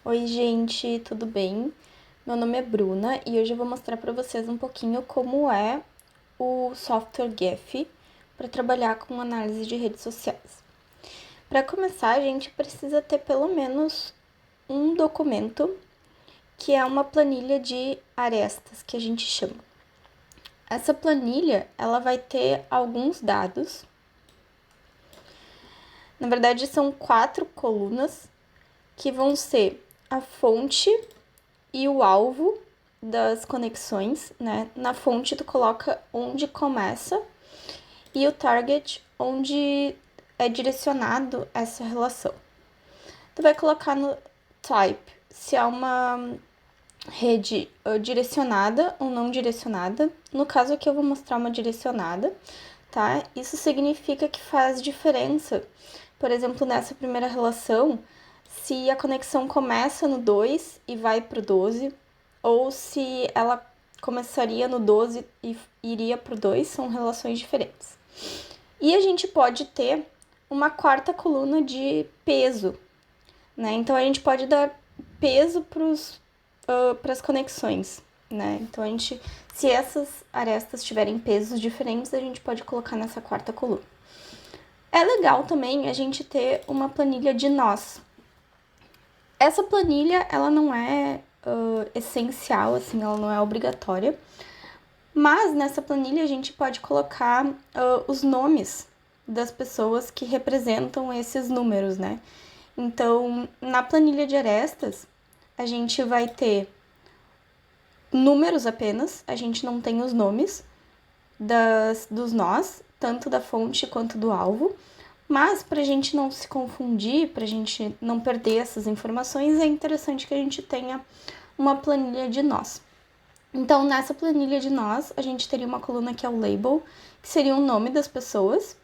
Oi, gente, tudo bem? Meu nome é Bruna e hoje eu vou mostrar para vocês um pouquinho como é o software Gephi para trabalhar com análise de redes sociais. Para começar, a gente precisa ter pelo menos um documento que é uma planilha de arestas, que a gente chama. Essa planilha, ela vai ter alguns dados. Na verdade, são 4 colunas que vão ser a fonte e o alvo das conexões, né? Na fonte tu coloca onde começa e o target onde é direcionado essa relação. Tu vai colocar no type se é uma rede direcionada ou não direcionada. No caso aqui eu vou mostrar uma direcionada, tá? Isso significa que faz diferença. Por exemplo, nessa primeira relação, se a conexão começa no 2 e vai pro 12, ou se ela começaria no 12 e iria pro 2, são relações diferentes. E a gente pode ter uma quarta coluna de peso, né? Então a gente pode dar peso para as conexões, né? Então se essas arestas tiverem pesos diferentes, a gente pode colocar nessa quarta coluna. É legal também a gente ter uma planilha de nós. Essa planilha, ela não é essencial, assim, ela não é obrigatória, mas nessa planilha a gente pode colocar os nomes das pessoas que representam esses números, né? Então, na planilha de arestas, a gente vai ter números apenas, a gente não tem os nomes dos nós, tanto da fonte quanto do alvo. Mas para a gente não se confundir, para a gente não perder essas informações, é interessante que a gente tenha uma planilha de nós. Então, nessa planilha de nós, a gente teria uma coluna que é o label, que seria o nome das pessoas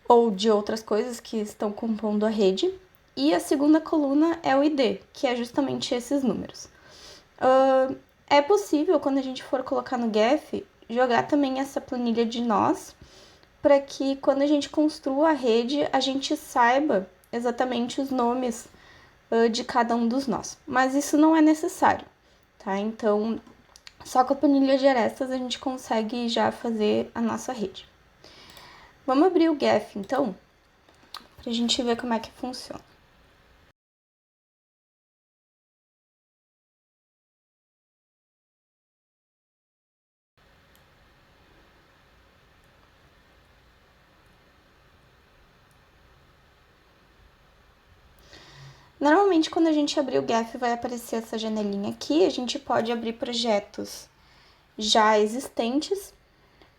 ou de outras coisas que estão compondo a rede. E a segunda coluna é o ID, que é justamente esses números. É possível, quando a gente for colocar no Gephi, jogar também essa planilha de nós, para que quando a gente construa a rede, a gente saiba exatamente os nomes de cada um dos nós. Mas isso não é necessário, tá? Então, só com a planilha de arestas a gente consegue já fazer a nossa rede. Vamos abrir o Gephi, então, para a gente ver como é que funciona. Normalmente, quando a gente abrir o Gephi, vai aparecer essa janelinha aqui. A gente pode abrir projetos já existentes.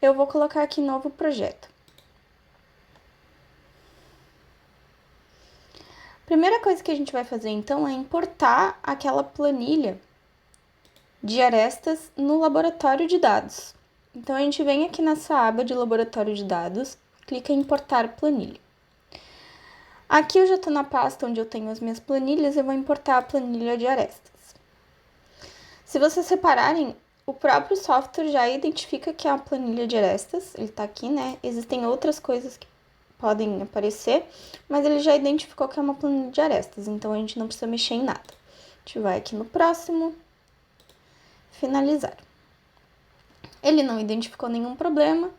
Eu vou colocar aqui novo projeto. Primeira coisa que a gente vai fazer, então, é importar aquela planilha de arestas no laboratório de dados. Então, a gente vem aqui nessa aba de laboratório de dados, clica em importar planilha. Aqui eu já estou na pasta onde eu tenho as minhas planilhas, eu vou importar a planilha de arestas. Se vocês repararem, o próprio software já identifica que é a planilha de arestas, ele está aqui, né? Existem outras coisas que podem aparecer, mas ele já identificou que é uma planilha de arestas, então a gente não precisa mexer em nada. A gente vai aqui no próximo, finalizar. Ele não identificou nenhum problema,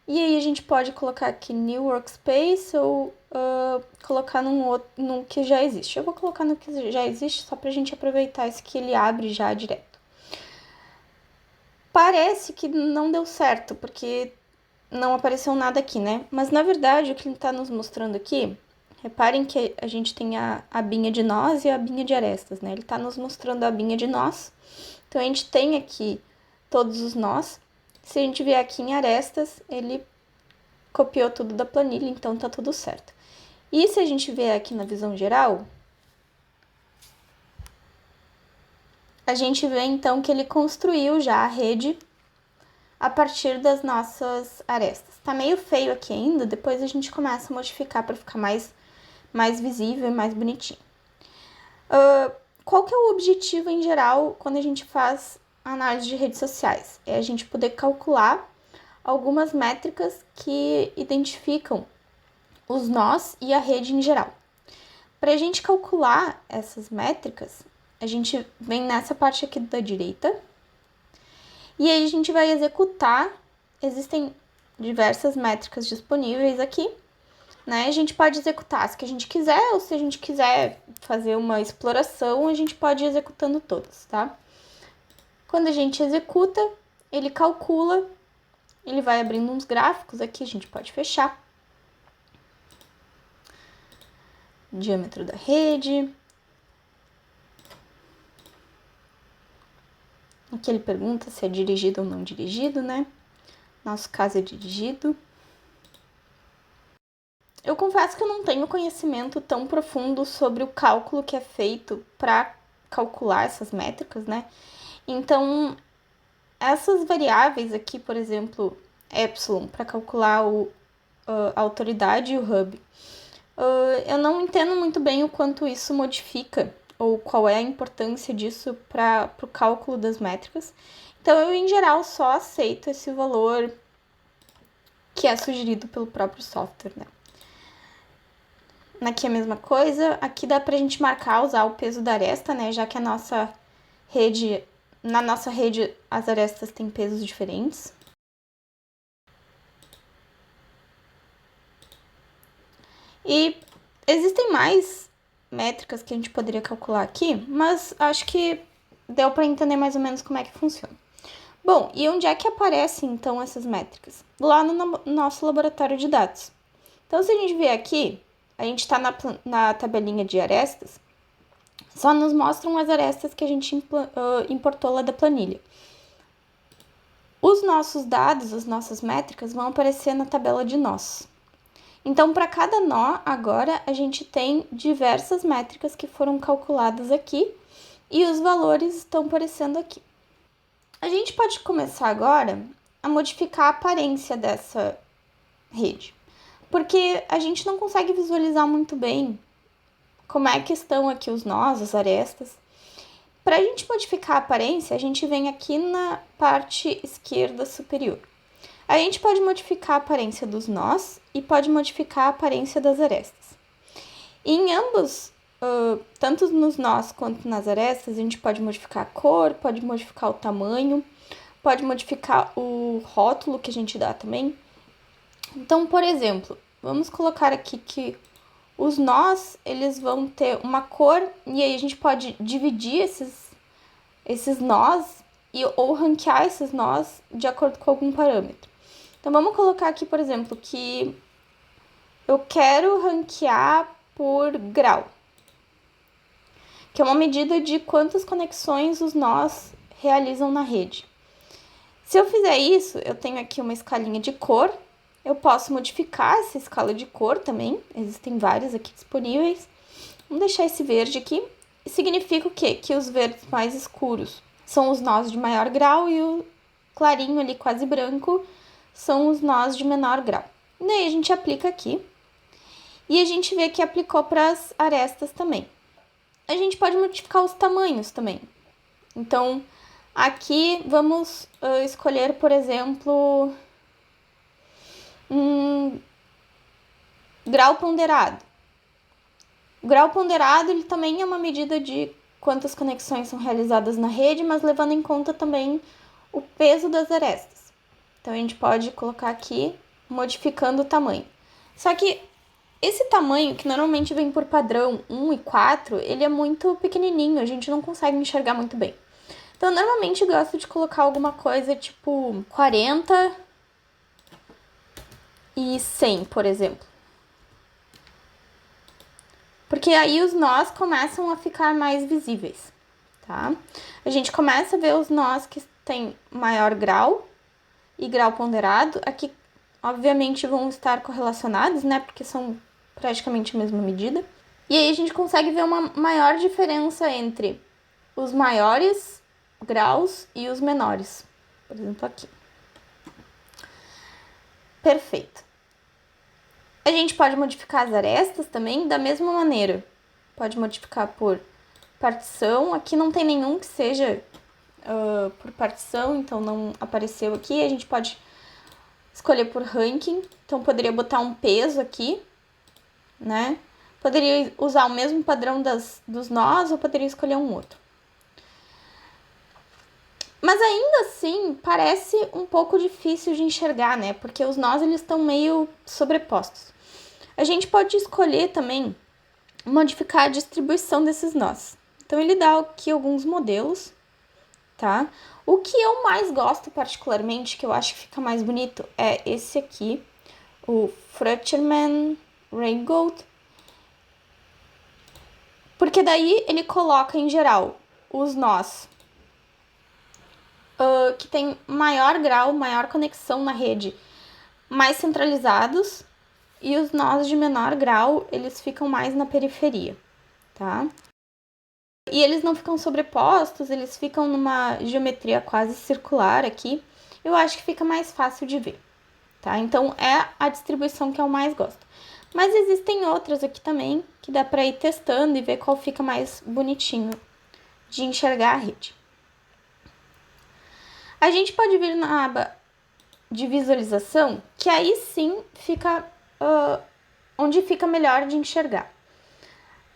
e aí a gente pode colocar aqui New Workspace ou colocar num que já existe. Eu vou colocar no que já existe só pra gente aproveitar esse que ele abre já direto. Parece que não deu certo, porque não apareceu nada aqui, né? Mas na verdade o que ele tá nos mostrando aqui, reparem que a gente tem a abinha de nós e a abinha de arestas, né? Ele tá nos mostrando a abinha de nós. Então a gente tem aqui todos os nós. Se a gente vier aqui em arestas, ele copiou tudo da planilha, então tá tudo certo. E se a gente vier aqui na visão geral, a gente vê então que ele construiu já a rede a partir das nossas arestas. Tá meio feio aqui ainda, depois a gente começa a modificar para ficar mais visível e mais bonitinho. Qual que é o objetivo em geral quando a gente faz análise de redes sociais? É a gente poder calcular algumas métricas que identificam os nós e a rede em geral. Para a gente calcular essas métricas, a gente vem nessa parte aqui da direita e aí a gente vai executar. Existem diversas métricas disponíveis aqui, né? A gente pode executar as que a gente quiser, ou se a gente quiser fazer uma exploração, a gente pode ir executando todas, tá? Quando a gente executa, ele calcula, ele vai abrindo uns gráficos aqui, a gente pode fechar. Diâmetro da rede. Aqui ele pergunta se é dirigido ou não dirigido, né? Nosso caso é dirigido. Eu confesso que eu não tenho conhecimento tão profundo sobre o cálculo que é feito para calcular essas métricas, né? Então, essas variáveis aqui, por exemplo, epsilon, para calcular a autoridade e o hub, eu não entendo muito bem o quanto isso modifica ou qual é a importância disso para o cálculo das métricas. Então, eu, em geral, só aceito esse valor que é sugerido pelo próprio software, né? Aqui é a mesma coisa. Aqui dá pra gente marcar, usar o peso da aresta, né? Já que a nossa rede, na nossa rede, as arestas têm pesos diferentes. E existem mais métricas que a gente poderia calcular aqui, mas acho que deu para entender mais ou menos como é que funciona. Bom, e onde é que aparecem então essas métricas? Lá no nosso laboratório de dados. Então, se a gente vier aqui, a gente está na tabelinha de arestas, só nos mostram as arestas que a gente importou lá da planilha. Os nossos dados, as nossas métricas vão aparecer na tabela de nós. Então, para cada nó, agora, a gente tem diversas métricas que foram calculadas aqui e os valores estão aparecendo aqui. A gente pode começar agora a modificar a aparência dessa rede, porque a gente não consegue visualizar muito bem como é que estão aqui os nós, as arestas. Para a gente modificar a aparência, a gente vem aqui na parte esquerda superior. A gente pode modificar a aparência dos nós e pode modificar a aparência das arestas. E em ambos, tanto nos nós quanto nas arestas, a gente pode modificar a cor, pode modificar o tamanho, pode modificar o rótulo que a gente dá também. Então, por exemplo, vamos colocar aqui que os nós, eles vão ter uma cor, e aí a gente pode dividir esses nós ou ranquear esses nós de acordo com algum parâmetro. Então, vamos colocar aqui, por exemplo, que eu quero ranquear por grau, que é uma medida de quantas conexões os nós realizam na rede. Se eu fizer isso, eu tenho aqui uma escalinha de cor, eu posso modificar essa escala de cor também, existem várias aqui disponíveis. Vamos deixar esse verde aqui. Significa o quê? Que os verdes mais escuros são os nós de maior grau e o clarinho ali, quase branco, são os nós de menor grau. E daí a gente aplica aqui. E a gente vê que aplicou para as arestas também. A gente pode modificar os tamanhos também. Então, aqui vamos escolher, por exemplo, grau ponderado. O grau ponderado ele também é uma medida de quantas conexões são realizadas na rede, mas levando em conta também o peso das arestas. Então, a gente pode colocar aqui, modificando o tamanho. Só que esse tamanho, que normalmente vem por padrão 1 e 4, ele é muito pequenininho, a gente não consegue enxergar muito bem. Então, eu normalmente gosto de colocar alguma coisa tipo 40 e 100, por exemplo. Porque aí os nós começam a ficar mais visíveis, tá? A gente começa a ver os nós que têm maior grau e grau ponderado. Aqui, obviamente, vão estar correlacionados, né? Porque são praticamente a mesma medida. E aí a gente consegue ver uma maior diferença entre os maiores graus e os menores. Por exemplo, aqui. Perfeito. A gente pode modificar as arestas também da mesma maneira. Pode modificar por partição. Aqui não tem nenhum que seja por partição, então não apareceu aqui. A gente pode escolher por ranking. Então, poderia botar um peso aqui, né? Poderia usar o mesmo padrão dos nós ou poderia escolher um outro. Mas ainda assim, parece um pouco difícil de enxergar, né? Porque os nós, eles estão meio sobrepostos. A gente pode escolher também modificar a distribuição desses nós. Então, ele dá aqui alguns modelos, tá? O que eu mais gosto particularmente, que eu acho que fica mais bonito, é esse aqui, o Fruchterman Reingold. Porque daí ele coloca, em geral, os nós que tem maior grau, maior conexão na rede, mais centralizados, e os nós de menor grau, eles ficam mais na periferia, tá? E eles não ficam sobrepostos, eles ficam numa geometria quase circular aqui. Eu acho que fica mais fácil de ver, tá? Então, é a distribuição que eu mais gosto. Mas existem outras aqui também, que dá pra ir testando e ver qual fica mais bonitinho de enxergar a rede. A gente pode vir na aba de visualização, que aí sim fica onde fica melhor de enxergar.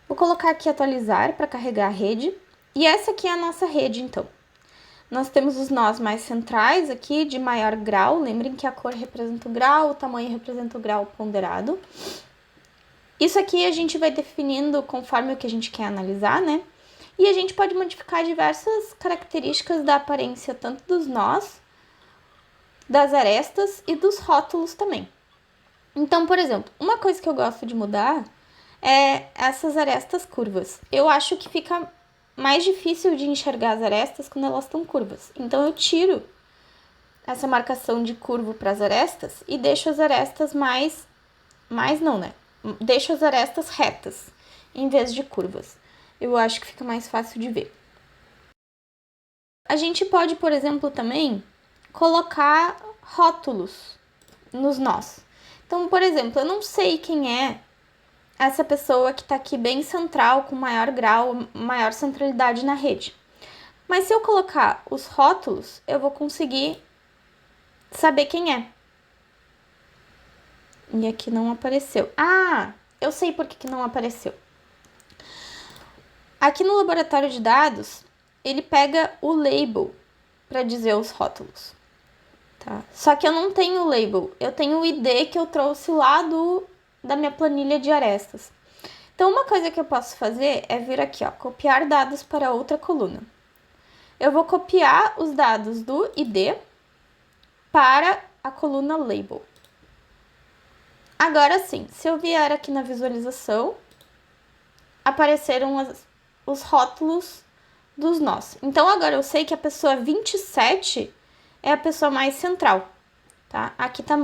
Vou colocar aqui atualizar para carregar a rede. E essa aqui é a nossa rede, então. Nós temos os nós mais centrais aqui, de maior grau. Lembrem que a cor representa o grau, o tamanho representa o grau ponderado. Isso aqui a gente vai definindo conforme o que a gente quer analisar, né? E a gente pode modificar diversas características da aparência, tanto dos nós, das arestas e dos rótulos também. Então, por exemplo, uma coisa que eu gosto de mudar é essas arestas curvas. Eu acho que fica mais difícil de enxergar as arestas quando elas estão curvas. Então, eu tiro essa marcação de curvo para as arestas e deixo as arestas deixo as arestas retas, em vez de curvas. Eu acho que fica mais fácil de ver. A gente pode, por exemplo, também colocar rótulos nos nós. Então, por exemplo, eu não sei quem é essa pessoa que está aqui bem central, com maior grau, maior centralidade na rede. Mas se eu colocar os rótulos, eu vou conseguir saber quem é. E aqui não apareceu. Ah, eu sei por que não apareceu. Aqui no laboratório de dados, ele pega o label para dizer os rótulos. Tá? Só que eu não tenho o label, eu tenho o ID que eu trouxe lá da minha planilha de arestas. Então, uma coisa que eu posso fazer é vir aqui, ó, copiar dados para outra coluna. Eu vou copiar os dados do ID para a coluna label. Agora sim, se eu vier aqui na visualização, apareceram os rótulos dos nós. Então, agora eu sei que a pessoa 27 é a pessoa mais central, tá? Aqui tá...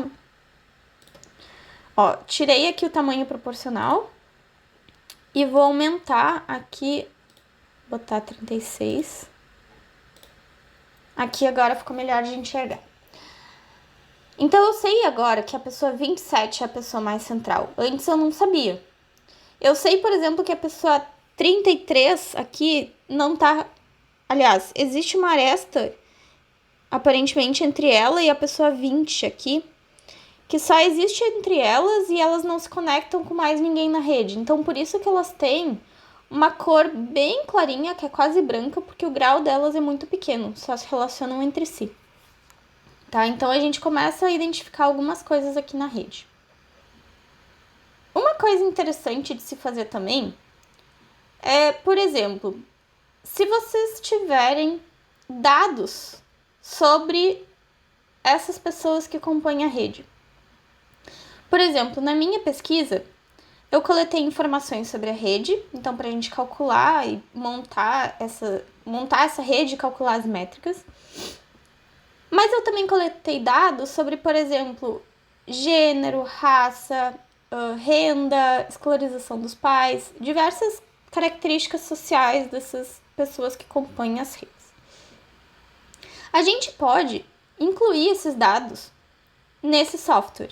Ó, tirei aqui o tamanho proporcional e vou aumentar aqui, botar 36. Aqui agora ficou melhor de enxergar. Então, eu sei agora que a pessoa 27 é a pessoa mais central. Antes eu não sabia. Eu sei, por exemplo, que a pessoa 33 aqui não tá... Aliás, existe uma aresta, aparentemente, entre ela e a pessoa 20 aqui, que só existe entre elas e elas não se conectam com mais ninguém na rede. Então, por isso que elas têm uma cor bem clarinha, que é quase branca, porque o grau delas é muito pequeno, só se relacionam entre si. Tá? Então, a gente começa a identificar algumas coisas aqui na rede. Uma coisa interessante de se fazer também é, por exemplo, se vocês tiverem dados sobre essas pessoas que compõem a rede. Por exemplo, na minha pesquisa, eu coletei informações sobre a rede, então para a gente calcular e montar essa rede e calcular as métricas. Mas eu também coletei dados sobre, por exemplo, gênero, raça, renda, escolarização dos pais, diversas características sociais dessas pessoas que compõem as redes. A gente pode incluir esses dados nesse software,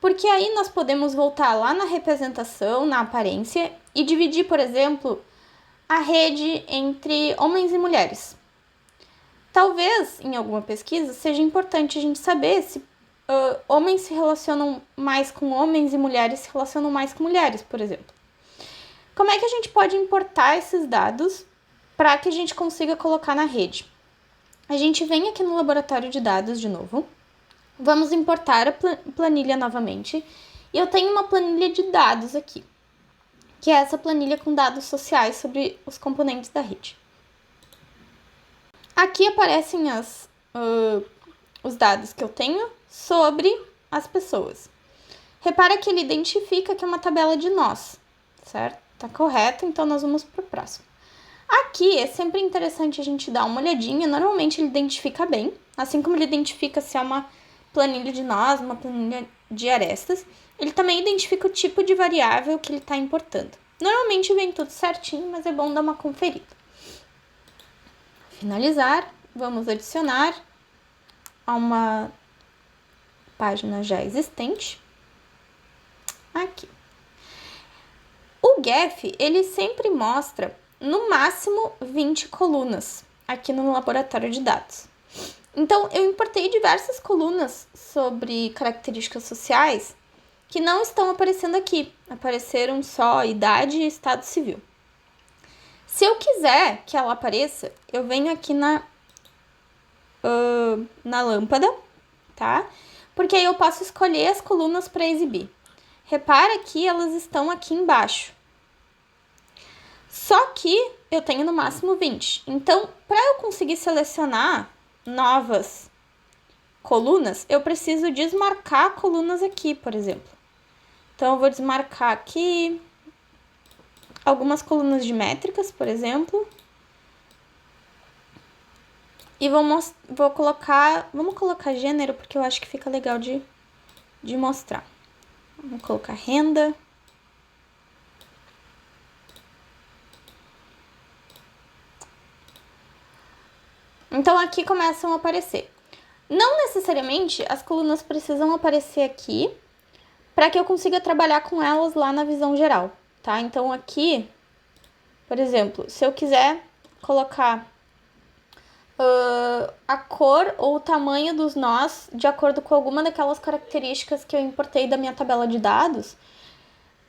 porque aí nós podemos voltar lá na representação, na aparência, e dividir, por exemplo, a rede entre homens e mulheres. Talvez, em alguma pesquisa, seja importante a gente saber se homens se relacionam mais com homens e mulheres se relacionam mais com mulheres, por exemplo. Como é que a gente pode importar esses dados para que a gente consiga colocar na rede? A gente vem aqui no laboratório de dados de novo, vamos importar a planilha novamente, e eu tenho uma planilha de dados aqui, que é essa planilha com dados sociais sobre os componentes da rede. Aqui aparecem os dados que eu tenho sobre as pessoas. Repara que ele identifica que é uma tabela de nós, certo? Tá correto, então nós vamos para o próximo. Aqui é sempre interessante a gente dar uma olhadinha, normalmente ele identifica bem, assim como ele identifica se é uma planilha de nós, uma planilha de arestas, ele também identifica o tipo de variável que ele está importando. Normalmente vem tudo certinho, mas é bom dar uma conferida. Finalizar, vamos adicionar a uma página já existente. Aqui. O GEF, ele sempre mostra no máximo 20 colunas aqui no laboratório de dados. Então, eu importei diversas colunas sobre características sociais que não estão aparecendo aqui. Apareceram só idade e estado civil. Se eu quiser que ela apareça, eu venho aqui na lâmpada, tá? Porque aí eu posso escolher as colunas para exibir. Repara que elas estão aqui embaixo. Só que eu tenho no máximo 20. Então, para eu conseguir selecionar novas colunas, eu preciso desmarcar colunas aqui, por exemplo. Então, eu vou desmarcar aqui algumas colunas de métricas, por exemplo. E vamos colocar gênero, porque eu acho que fica legal de mostrar. Vamos colocar renda. Então, aqui começam a aparecer. Não necessariamente as colunas precisam aparecer aqui para que eu consiga trabalhar com elas lá na visão geral, tá? Então, aqui, por exemplo, se eu quiser colocar a cor ou o tamanho dos nós de acordo com alguma daquelas características que eu importei da minha tabela de dados,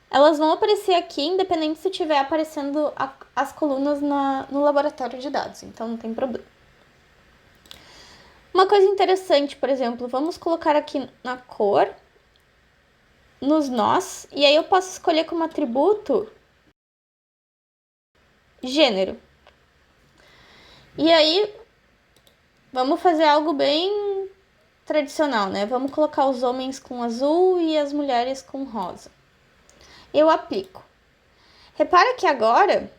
elas vão aparecer aqui, independente se estiver aparecendo as colunas no laboratório de dados, então não tem problema. Uma coisa interessante, por exemplo, vamos colocar aqui na cor, nos nós, e aí eu posso escolher como atributo gênero. E aí, vamos fazer algo bem tradicional, né? Vamos colocar os homens com azul e as mulheres com rosa. Eu aplico. Repara que agora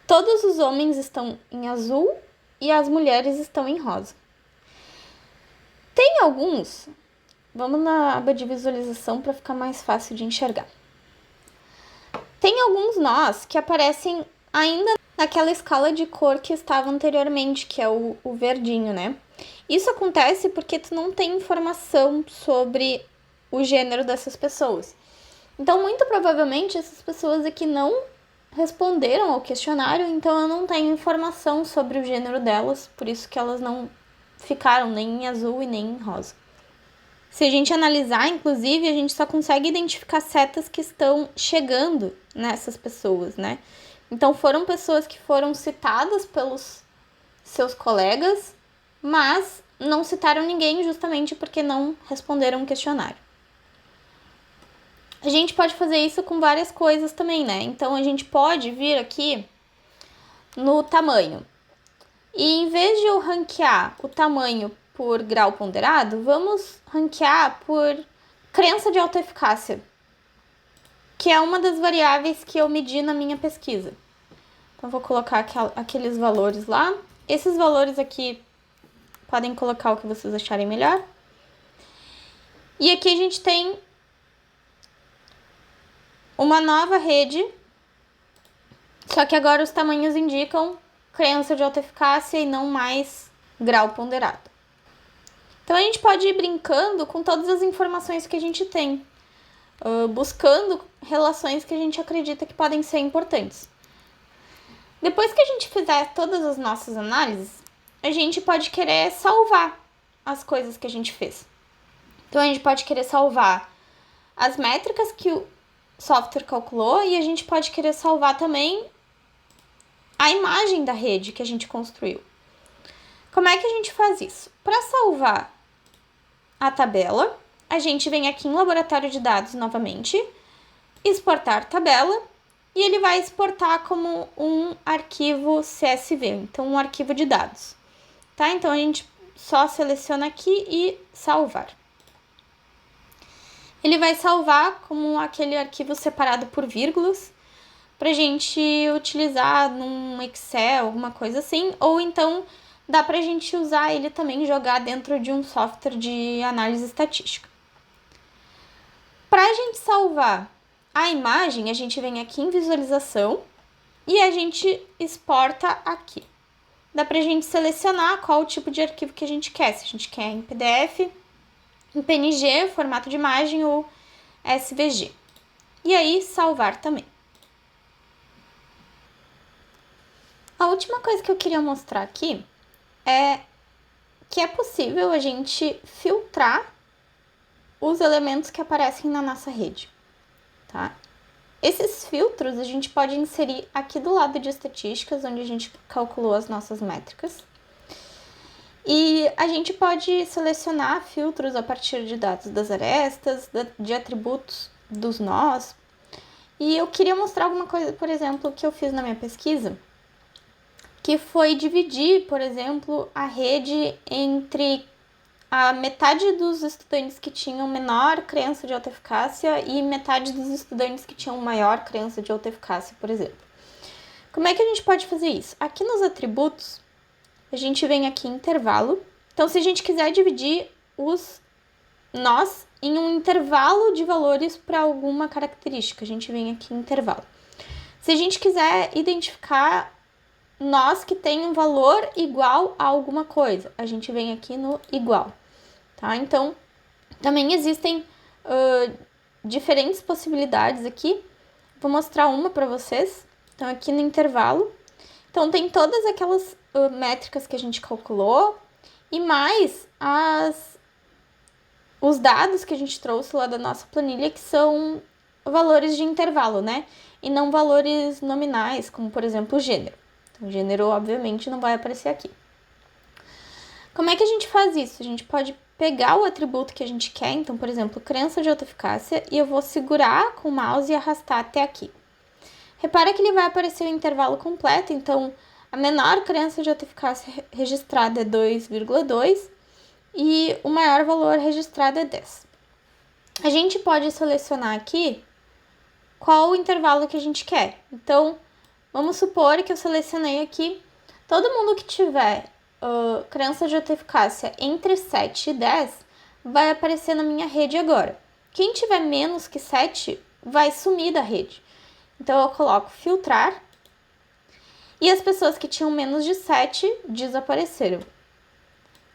todos os homens estão em azul e as mulheres estão em rosa. Tem alguns, vamos na aba de visualização para ficar mais fácil de enxergar. Tem alguns nós que aparecem ainda naquela escala de cor que estava anteriormente, que é o verdinho, né? Isso acontece porque tu não tem informação sobre o gênero dessas pessoas. Então, muito provavelmente, essas pessoas aqui não responderam ao questionário, então eu não tenho informação sobre o gênero delas, por isso que elas não ficaram nem em azul e nem em rosa. Se a gente analisar, inclusive, a gente só consegue identificar setas que estão chegando nessas pessoas, né? Então, foram pessoas que foram citadas pelos seus colegas, mas não citaram ninguém justamente porque não responderam o questionário. A gente pode fazer isso com várias coisas também, né? Então, a gente pode vir aqui no tamanho. E em vez de eu ranquear o tamanho por grau ponderado, vamos ranquear por crença de autoeficácia, que é uma das variáveis que eu medi na minha pesquisa. Então, vou colocar aqueles valores lá. Esses valores aqui podem colocar o que vocês acharem melhor. E aqui a gente tem uma nova rede, só que agora os tamanhos indicam crença de autoeficácia e não mais grau ponderado. Então, a gente pode ir brincando com todas as informações que a gente tem, buscando relações que a gente acredita que podem ser importantes. Depois que a gente fizer todas as nossas análises, a gente pode querer salvar as coisas que a gente fez. Então, a gente pode querer salvar as métricas que software calculou e a gente pode querer salvar também a imagem da rede que a gente construiu. Como é que a gente faz isso? Para salvar a tabela, a gente vem aqui em laboratório de dados novamente, exportar tabela, e ele vai exportar como um arquivo CSV, então um arquivo de dados, tá? Então a gente só seleciona aqui e salvar. Ele vai salvar como aquele arquivo separado por vírgulas, pra gente utilizar num Excel, alguma coisa assim, ou então dá pra gente usar ele também, jogar dentro de um software de análise estatística. Pra gente salvar a imagem, a gente vem aqui em visualização e a gente exporta aqui. Dá pra gente selecionar qual o tipo de arquivo que a gente quer, se a gente quer em PDF, em PNG, formato de imagem ou SVG. E aí, salvar também. A última coisa que eu queria mostrar aqui é que é possível a gente filtrar os elementos que aparecem na nossa rede, tá? Esses filtros a gente pode inserir aqui do lado de estatísticas, onde a gente calculou as nossas métricas. E a gente pode selecionar filtros a partir de dados das arestas, de atributos dos nós. E eu queria mostrar alguma coisa, por exemplo, que eu fiz na minha pesquisa, que foi dividir, por exemplo, a rede entre a metade dos estudantes que tinham menor crença de alta eficácia e metade dos estudantes que tinham maior crença de alta eficácia, por exemplo. Como é que a gente pode fazer isso? Aqui nos atributos, a gente vem aqui em intervalo. Então, se a gente quiser dividir os nós em um intervalo de valores para alguma característica, a gente vem aqui em intervalo. Se a gente quiser identificar nós que tem um valor igual a alguma coisa, a gente vem aqui no igual, tá? Então, também existem diferentes possibilidades aqui. Vou mostrar uma para vocês. Então, aqui no intervalo. Então, tem todas aquelas métricas que a gente calculou e mais os dados que a gente trouxe lá da nossa planilha, que são valores de intervalo, né? E não valores nominais, como, por exemplo, o gênero. Então, o gênero, obviamente, não vai aparecer aqui. Como é que a gente faz isso? A gente pode pegar o atributo que a gente quer, então, por exemplo, crença de alta eficácia, e eu vou segurar com o mouse e arrastar até aqui. Repara que ele vai aparecer o intervalo completo, então, a menor crença de alta eficácia registrada é 2,2 e o maior valor registrado é 10. A gente pode selecionar aqui qual o intervalo que a gente quer. Então, vamos supor que eu selecionei aqui todo mundo que tiver crença de alta eficácia entre 7 e 10 vai aparecer na minha rede agora. Quem tiver menos que 7 vai sumir da rede. Então, eu coloco filtrar e as pessoas que tinham menos de 7 desapareceram.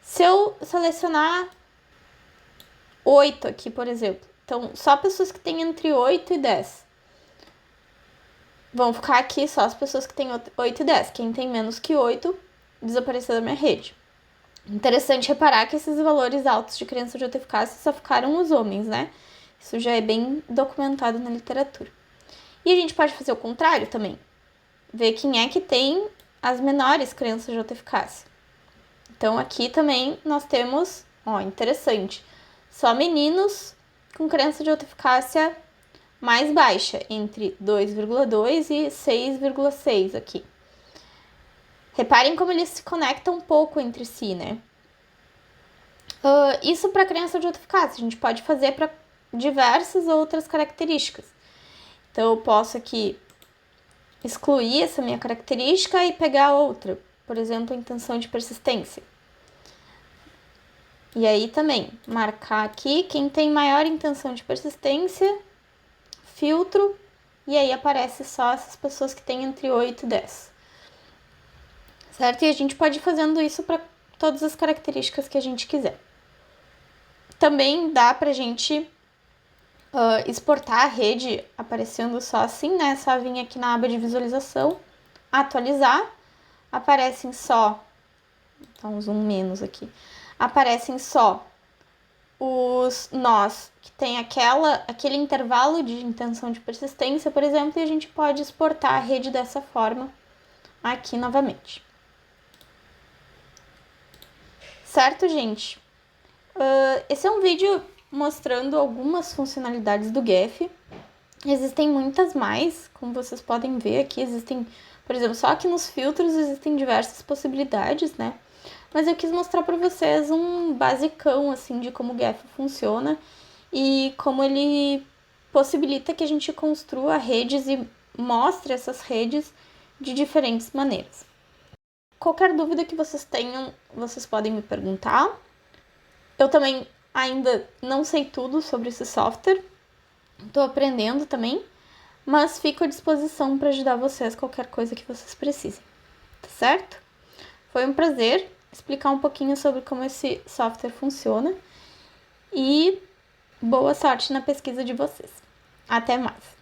Se eu selecionar 8 aqui, por exemplo, então só pessoas que têm entre 8 e 10 vão ficar aqui, só as pessoas que têm 8 e 10. Quem tem menos que 8 desapareceu da minha rede. Interessante reparar que esses valores altos de crença de alta eficácia só ficaram os homens, né? Isso já é bem documentado na literatura. E a gente pode fazer o contrário também. Ver quem é que tem as menores crenças de alta eficácia. Então, aqui também nós temos, interessante, só meninos com crença de alta eficácia mais baixa, entre 2,2 e 6,6 aqui. Reparem como eles se conectam um pouco entre si, né? Isso para crença de alta eficácia, a gente pode fazer para diversas outras características. Então, eu posso aqui excluir essa minha característica e pegar outra, por exemplo, intenção de persistência. E aí também, marcar aqui quem tem maior intenção de persistência, filtro, e aí aparece só essas pessoas que têm entre 8 e 10. Certo? E a gente pode ir fazendo isso para todas as características que a gente quiser. Também dá pra gente exportar a rede aparecendo só assim, né? Só vir aqui na aba de visualização, atualizar, aparecem só, então zoom menos aqui, aparecem só os nós que tem aquele intervalo de intenção de persistência, por exemplo, e a gente pode exportar a rede dessa forma aqui novamente. Certo, gente? Esse é um vídeo mostrando algumas funcionalidades do Gef. Existem muitas mais, como vocês podem ver aqui, existem, por exemplo, só aqui nos filtros existem diversas possibilidades, né? Mas eu quis mostrar para vocês um basicão, assim, de como o Gef funciona e como ele possibilita que a gente construa redes e mostre essas redes de diferentes maneiras. Qualquer dúvida que vocês tenham, vocês podem me perguntar. Eu também ainda não sei tudo sobre esse software, estou aprendendo também, mas fico à disposição para ajudar vocês qualquer coisa que vocês precisem, tá certo? Foi um prazer explicar um pouquinho sobre como esse software funciona e boa sorte na pesquisa de vocês. Até mais!